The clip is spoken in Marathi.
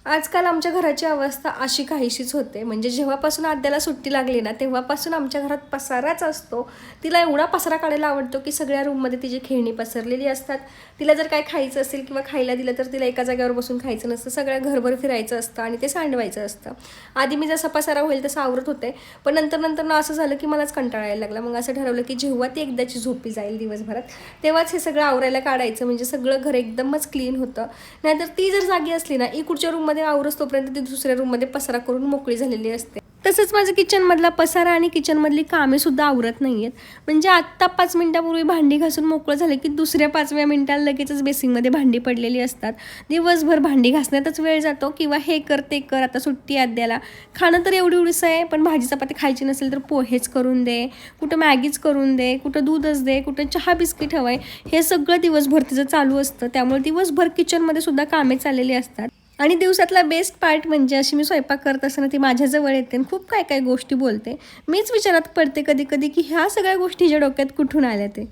आजकाल आमच्या घराची अवस्था अशी काहीशीच होते. म्हणजे जेव्हापासून आद्याला सुट्टी लागली ना, तेव्हापासून आमच्या घरात पसाराच असतो. तिला एवढा पसारा काढायला आवडतो, की सगळ्या रूममध्ये तिची खेळणी पसरलेली असतात. तिला जर काय खायचं असेल किंवा खायला दिलं तर तिला एका जागेवर बसून खायचं नसतं. सगळ्या घरभर फिरायचं असतं आणि ते सांडवायचं असतं. आधी मी जसा पसारा होईल तसं आवरत होते. पण नंतर ना असं झालं, की मलाच कंटाळा यायला लागला. मग असं ठरवलं, की जेव्हा ती एकदाची झोपी जाईल दिवसभरात, तेव्हाच हे सगळं आवरायला काढायचं. म्हणजे सगळं घर एकदमच क्लीन होतं. नाहीतर ती जर जागी असली ना, इकडच्या रूममध्ये आवरस तोपर्यंत ती दुसऱ्या रूममध्ये पसारा करून मोकळी झालेली असते. तसंच माझं किचनमधला पसारा आणि किचनमधली कामे सुद्धा आवरत नाही आहेत. म्हणजे आत्ता 5 मिनिटापूर्वी भांडी घासून मोकळं झालं, की दुसऱ्या 5व्या मिनिटाला लगेचच बेसिंगमध्ये भांडी पडलेली असतात. दिवसभर भांडी घासण्यातच वेळ जातो किंवा हे कर ते कर, आता सुट्टी आद्याला. खाणं तर एवढीसं आहे, पण भाजी चपाती खायची नसेल तर पोहेच करून दे, कुठं मॅगीच करून दे, कुठं दूधच दे, कुठं चहा बिस्किट हवं आहे. हे सगळं दिवसभर तिचं चालू असतं. त्यामुळे दिवसभर किचनमध्ये सुद्धा कामे चाललेली असतात. आणि दिवसातला बेस्ट पार्ट म्हणजे अशी मी स्वयंपाक करत असताना ती माझ्याजवळ येते आणि खूप काय काय गोष्टी बोलते. मीच विचारात पडते कधी कधी की ह्या सगळ्या गोष्टी हिच्या डोक्यात कुठून आल्या ते.